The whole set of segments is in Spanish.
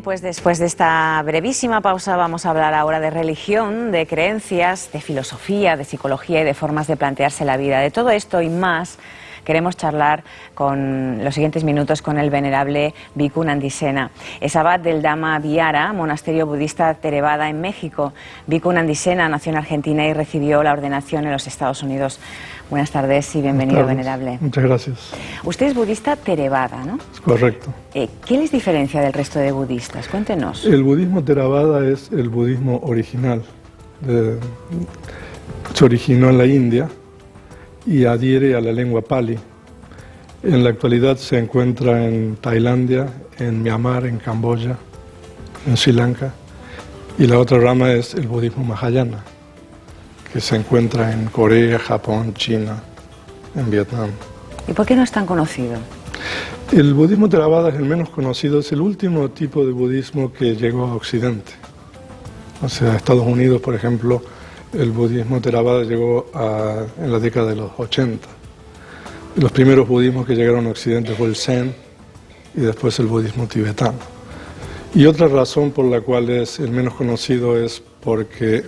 pues después de esta brevísima pausa vamos a hablar ahora de religión, de creencias, de filosofía, de psicología y de formas de plantearse la vida. De todo esto y más queremos charlar con los siguientes minutos con el venerable Bhikkhu Nandisena. Es abad del Dhamma Vihara, monasterio budista Theravada en México. Bhikkhu Nandisena nació en Argentina y recibió la ordenación en los Estados Unidos. Buenas tardes y bienvenido, venerable. Muchas gracias. Usted es budista Theravada, ¿no? Es correcto. ¿Qué les diferencia del resto de budistas? Cuéntenos. El budismo Theravada es el budismo original. Se originó en la India y adhiere a la lengua Pali. En la actualidad se encuentra en Tailandia, en Myanmar, en Camboya, en Sri Lanka. Y la otra rama es el budismo Mahayana, que se encuentra en Corea, Japón, China, en Vietnam. ¿Y por qué no es tan conocido? El budismo Theravada es el menos conocido, es el último tipo de budismo que llegó a Occidente. O sea, a Estados Unidos, por ejemplo, el budismo Theravada llegó en la década de los 80. Los primeros budismos que llegaron a Occidente fue el Zen y después el budismo tibetano. Y otra razón por la cual es el menos conocido es porque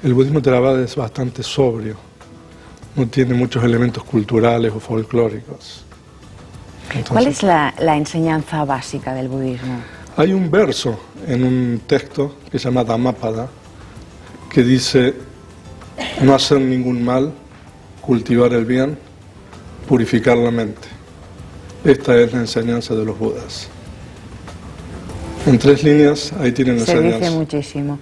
el budismo Theravada es bastante sobrio, no tiene muchos elementos culturales o folclóricos. Entonces, ¿cuál es la enseñanza básica del budismo? Hay un verso en un texto que se llama Dhammapada, que dice: no hacer ningún mal, cultivar el bien, purificar la mente. Esta es la enseñanza de los Budas. En 3 líneas, ahí tienen la enseñanza. Se dice muchísimo.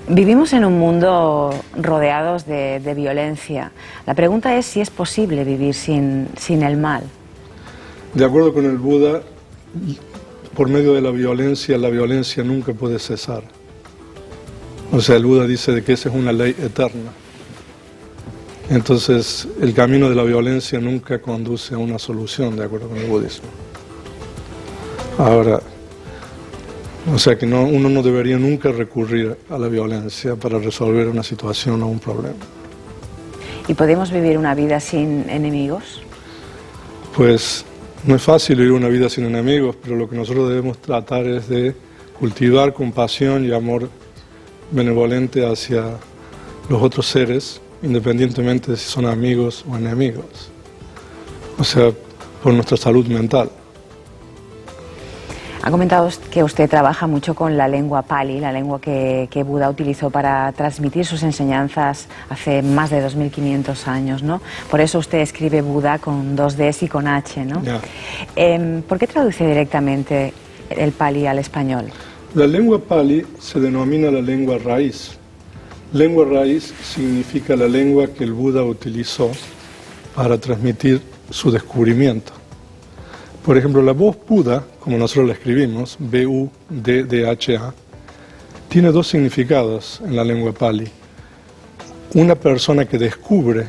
Vivimos en un mundo rodeados de violencia. La pregunta es si es posible vivir sin el mal. De acuerdo con el Buda, por medio de la violencia nunca puede cesar. O sea, el Buda dice de que esa es una ley eterna. Entonces, el camino de la violencia nunca conduce a una solución, de acuerdo con el budismo. Ahora, o sea que uno no debería nunca recurrir a la violencia para resolver una situación o un problema. ¿Y podemos vivir una vida sin enemigos? Pues no es fácil vivir una vida sin enemigos, pero lo que nosotros debemos tratar es de cultivar compasión y amor benevolente hacia los otros seres, independientemente de si son amigos o enemigos. O sea, por nuestra salud mental. Ha comentado que usted trabaja mucho con la lengua Pali, la lengua que Buda utilizó para transmitir sus enseñanzas hace más de 2500 años, ¿no? Por eso usted escribe Buda con 2 Ds y con H, ¿no? Yeah. ¿Por qué traduce directamente el Pali al español? La lengua Pali se denomina la lengua raíz. Lengua raíz significa la lengua que el Buda utilizó para transmitir su descubrimiento. Por ejemplo, la voz Buda, como nosotros la escribimos, B-U-D-D-H-A, tiene 2 significados en la lengua Pali. Una persona que descubre.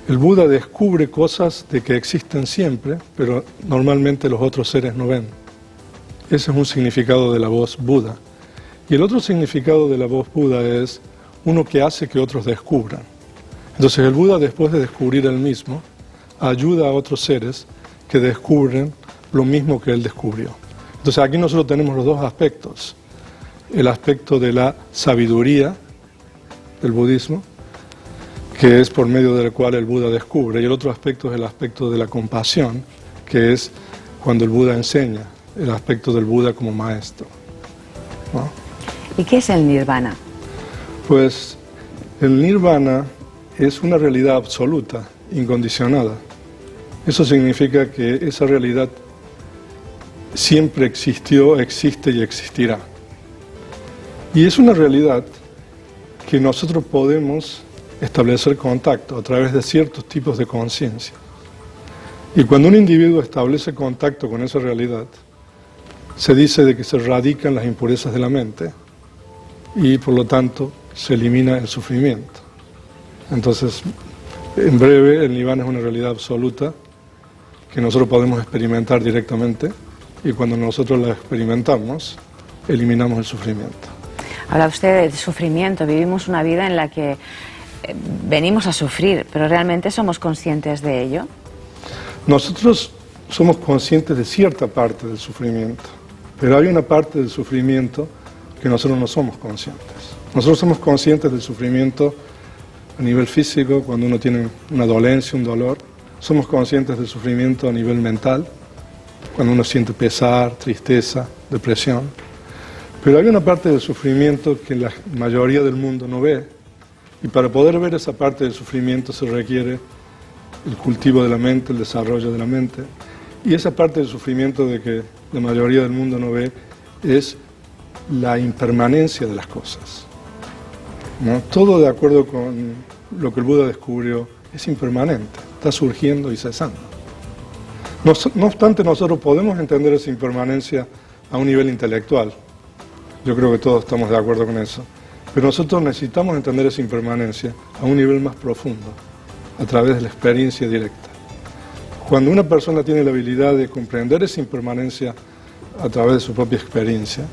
El Buda descubre cosas de que existen siempre, pero normalmente los otros seres no ven. Ese es un significado de la voz Buda. Y el otro significado de la voz Buda es uno que hace que otros descubran. Entonces el Buda, después de descubrir él mismo, ayuda a otros seres que descubren lo mismo que él descubrió. Entonces aquí nosotros tenemos los 2 aspectos. El aspecto de la sabiduría del budismo, que es por medio del cual el Buda descubre, y el otro aspecto es el aspecto de la compasión, que es cuando el Buda enseña, el aspecto del Buda como maestro, ¿no? ¿Y qué es el nirvana? Pues el nirvana es una realidad absoluta, incondicionada. Eso significa que esa realidad siempre existió, existe y existirá. Y es una realidad que nosotros podemos establecer contacto a través de ciertos tipos de conciencia. Y cuando un individuo establece contacto con esa realidad, se dice de que se radican las impurezas de la mente y por lo tanto se elimina el sufrimiento. Entonces, en breve, el nirvana es una realidad absoluta que nosotros podemos experimentar directamente y cuando nosotros la experimentamos, eliminamos el sufrimiento. Habla usted del sufrimiento, vivimos una vida en la que venimos a sufrir, pero ¿realmente somos conscientes de ello? Nosotros somos conscientes de cierta parte del sufrimiento, Pero hay una parte del sufrimiento que nosotros no somos conscientes. Nosotros somos conscientes del sufrimiento a nivel físico, cuando uno tiene una dolencia, un dolor. Somos conscientes del sufrimiento a nivel mental, cuando uno siente pesar, tristeza, depresión. Pero hay una parte del sufrimiento que la mayoría del mundo no ve. Y para poder ver esa parte del sufrimiento se requiere el cultivo de la mente, el desarrollo de la mente. Y esa parte del sufrimiento de que la mayoría del mundo no ve es la impermanencia de las cosas, ¿no? Todo de acuerdo con lo que el Buda descubrió es impermanente, está surgiendo y cesando. No obstante, nosotros podemos entender esa impermanencia a un nivel intelectual. Yo creo que todos estamos de acuerdo con eso. Pero nosotros necesitamos entender esa impermanencia a un nivel más profundo, a través de la experiencia directa. Cuando una persona tiene la habilidad de comprender esa impermanencia a través de su propia experiencia,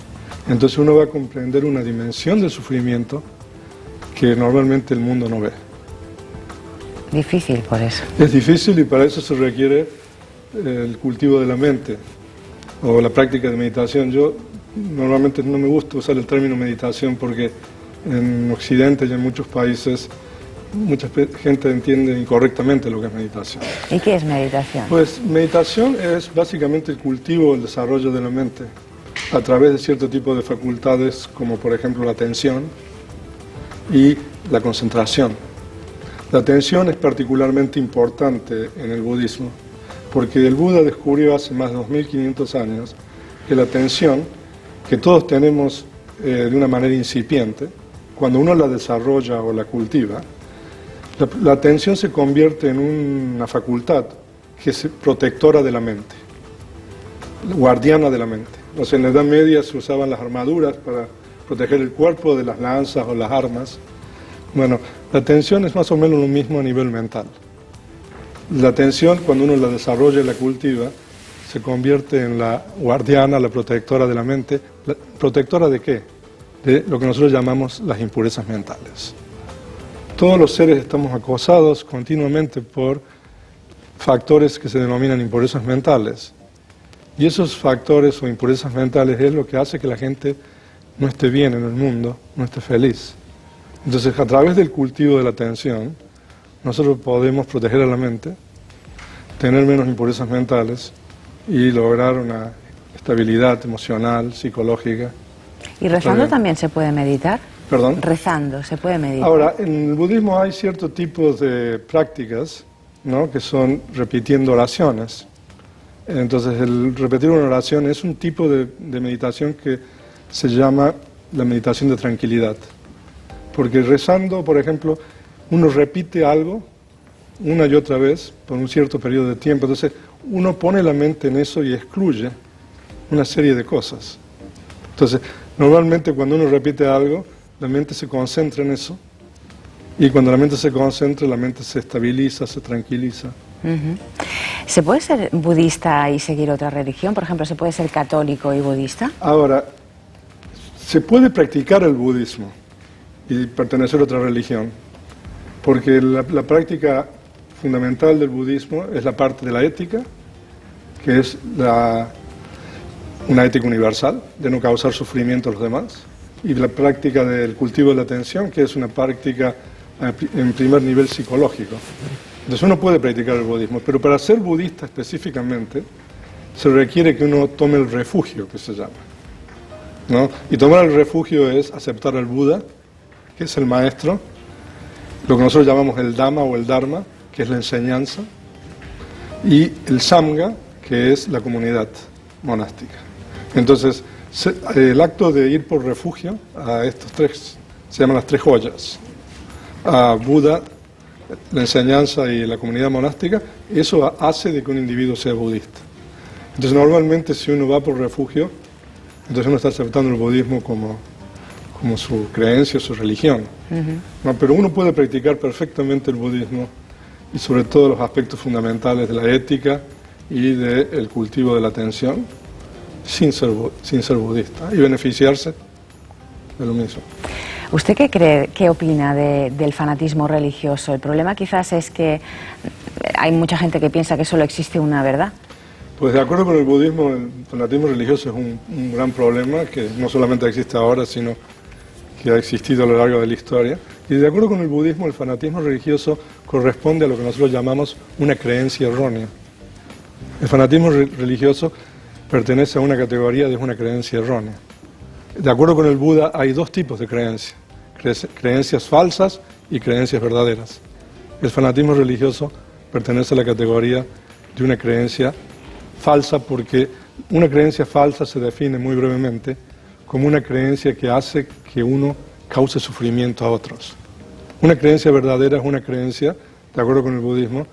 entonces uno va a comprender una dimensión del sufrimiento que normalmente el mundo no ve. Difícil por eso. Es difícil y para eso se requiere el cultivo de la mente o la práctica de meditación. Yo normalmente no me gusta usar el término meditación porque en Occidente y en muchos países mucha gente entiende incorrectamente lo que es meditación. ¿Y qué es meditación? Pues meditación es básicamente el cultivo, el desarrollo de la mente a través de cierto tipo de facultades como por ejemplo la atención y la concentración. La atención es particularmente importante en el budismo porque el Buda descubrió hace más de 2500 años que la atención, que todos tenemos de una manera incipiente, cuando uno la desarrolla o la cultiva, la atención se convierte en una facultad que es protectora de la mente, guardiana de la mente. O sea, en la Edad Media se usaban las armaduras para proteger el cuerpo de las lanzas o las armas. Bueno, la atención es más o menos lo mismo a nivel mental. La atención, cuando uno la desarrolla y la cultiva, se convierte en la guardiana, la protectora de la mente. ¿Protectora de qué? De lo que nosotros llamamos las impurezas mentales. Todos los seres estamos acosados continuamente por factores que se denominan impurezas mentales. Y esos factores o impurezas mentales es lo que hace que la gente no esté bien en el mundo, no esté feliz. Entonces, a través del cultivo de la atención, nosotros podemos proteger a la mente, tener menos impurezas mentales y lograr una estabilidad emocional, psicológica. ¿Y rezando también se puede meditar? ¿Perdón? Rezando, ¿se puede meditar? Ahora, en el budismo hay ciertos tipos de prácticas, ¿no?, que son repitiendo oraciones. Entonces, el repetir una oración es un tipo de meditación que se llama la meditación de tranquilidad. Porque rezando, por ejemplo, uno repite algo una y otra vez por un cierto periodo de tiempo. Entonces, uno pone la mente en eso y excluye una serie de cosas. Entonces, normalmente cuando uno repite algo, la mente se concentra en eso, y cuando la mente se concentra, la mente se estabiliza, se tranquiliza. ¿Se puede ser budista y seguir otra religión? Por ejemplo, ¿se puede ser católico y budista? Ahora, se puede practicar el budismo y pertenecer a otra religión, porque la práctica fundamental del budismo es la parte de la ética, que es una ética universal, de no causar sufrimiento a los demás, y la práctica del cultivo de la atención, que es una práctica en primer nivel psicológico. Entonces uno puede practicar el budismo, pero para ser budista específicamente se requiere que uno tome el refugio, que se llama, ¿no? Y tomar el refugio es aceptar al Buda, que es el maestro, lo que nosotros llamamos el Dhamma o el Dharma, que es la enseñanza, y el Sangha, que es la comunidad monástica. Entonces, el acto de ir por refugio a estos tres, se llaman las tres joyas, a Buda, la enseñanza y la comunidad monástica, eso hace de que un individuo sea budista. Entonces, normalmente si uno va por refugio, entonces uno está aceptando el budismo como su creencia, su religión. No, pero uno puede practicar perfectamente el budismo y sobre todo los aspectos fundamentales de la ética y del cultivo de la atención sin ser budista y beneficiarse de lo mismo. ¿Usted qué cree, qué opina del fanatismo religioso? El problema quizás es que hay mucha gente que piensa que solo existe una verdad. Pues de acuerdo con el budismo, el fanatismo religioso es un gran problema que no solamente existe ahora, sino que ha existido a lo largo de la historia. Y de acuerdo con el budismo, el fanatismo religioso corresponde a lo que nosotros llamamos una creencia errónea. El fanatismo religioso pertenece a una categoría de una creencia errónea. De acuerdo con el Buda, hay dos tipos de creencias: creencias falsas y creencias verdaderas. El fanatismo religioso pertenece a la categoría de una creencia falsa, porque una creencia falsa se define muy brevemente como una creencia que hace que uno cause sufrimiento a otros. Una creencia verdadera es una creencia, de acuerdo con el budismo,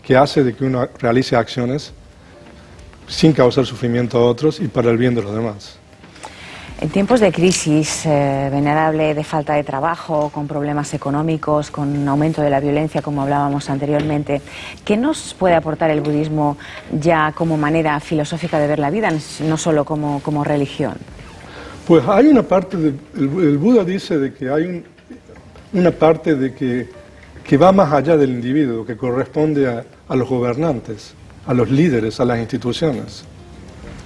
que hace de que uno realice acciones sin causar sufrimiento a otros y para el bien de los demás. En tiempos de crisis, venerable, de falta de trabajo, con problemas económicos, con aumento de la violencia, como hablábamos anteriormente, ¿qué nos puede aportar el budismo ya como manera filosófica de ver la vida, no solo como religión? Pues hay una parte, el Buda dice de que hay una parte de que va más allá del individuo, que corresponde a los gobernantes, a los líderes, a las instituciones.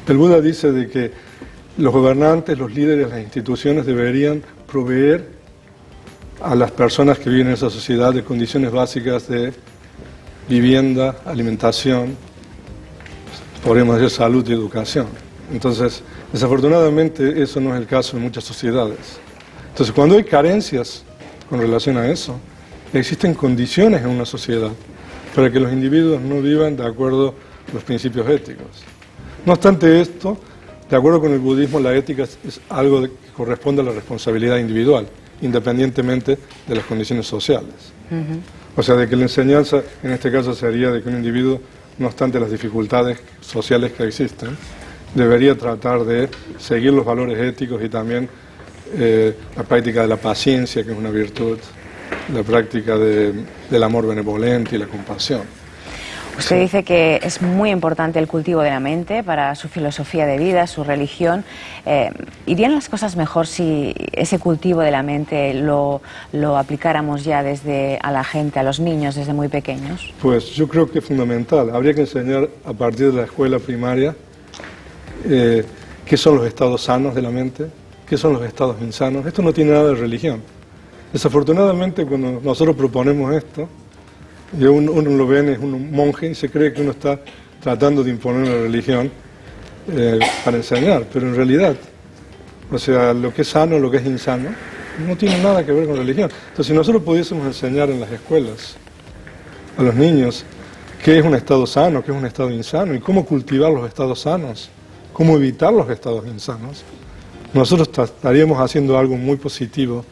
El Buda dice de que los gobernantes, los líderes, las instituciones deberían proveer a las personas que viven en esa sociedad de condiciones básicas de vivienda, alimentación, podríamos decir salud y educación. Entonces, desafortunadamente eso no es el caso en muchas sociedades. Entonces, cuando hay carencias con relación a eso, existen condiciones en una sociedad para que los individuos no vivan de acuerdo a los principios éticos. No obstante esto, de acuerdo con el budismo, la ética es algo que corresponde a la responsabilidad individual, independientemente de las condiciones sociales. O sea, de que la enseñanza, en este caso, sería de que un individuo, no obstante las dificultades sociales que existen, debería tratar de seguir los valores éticos y también la práctica de la paciencia, que es una virtud, la práctica del amor benevolente y la compasión. Usted dice que es muy importante el cultivo de la mente para su filosofía de vida, su religión. ¿Irían las cosas mejor si ese cultivo de la mente lo aplicáramos ya desde a la gente, a los niños, desde muy pequeños? Pues yo creo que es fundamental. Habría que enseñar a partir de la escuela primaria qué son los estados sanos de la mente, qué son los estados insanos. Esto no tiene nada de religión. Desafortunadamente, cuando nosotros proponemos esto, y uno lo ve, es un monje y se cree que uno está tratando de imponer una religión para enseñar, pero en realidad, o sea, lo que es sano, lo que es insano, no tiene nada que ver con religión. Entonces, si nosotros pudiésemos enseñar en las escuelas a los niños qué es un estado sano, qué es un estado insano y cómo cultivar los estados sanos, cómo evitar los estados insanos, nosotros estaríamos haciendo algo muy positivo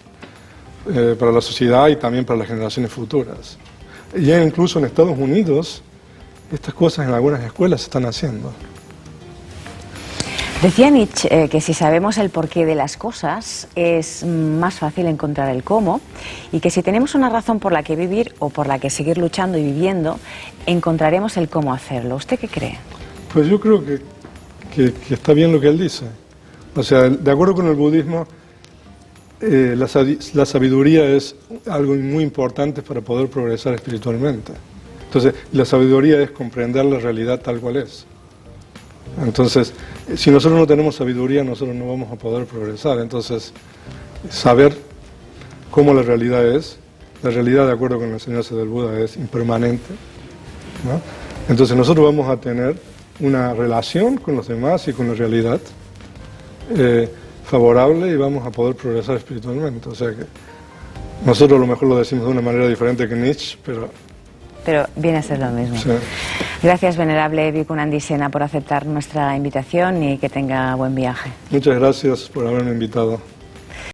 para la sociedad y también para las generaciones futuras. Ya incluso en Estados Unidos, estas cosas en algunas escuelas se están haciendo. Decía Nietzsche que si sabemos el porqué de las cosas, es más fácil encontrar el cómo, y que si tenemos una razón por la que vivir o por la que seguir luchando y viviendo, encontraremos el cómo hacerlo. ¿Usted qué cree? Pues yo creo que está bien lo que él dice. O sea, de acuerdo con el budismo, la sabiduría es algo muy importante para poder progresar espiritualmente. Entonces, la sabiduría es comprender la realidad tal cual es. Entonces, si nosotros no tenemos sabiduría, nosotros no vamos a poder progresar. Entonces, saber cómo la realidad es, la realidad, de acuerdo con la enseñanza del Buda, es impermanente, ¿no? Entonces, nosotros vamos a tener una relación con los demás y con la realidad favorable y vamos a poder progresar espiritualmente. O sea que nosotros a lo mejor lo decimos de una manera diferente que Nietzsche, pero viene a ser lo mismo. Sí. Gracias, venerable Bhikkhu Sena, por aceptar nuestra invitación y que tenga buen viaje. Muchas gracias por haberme invitado.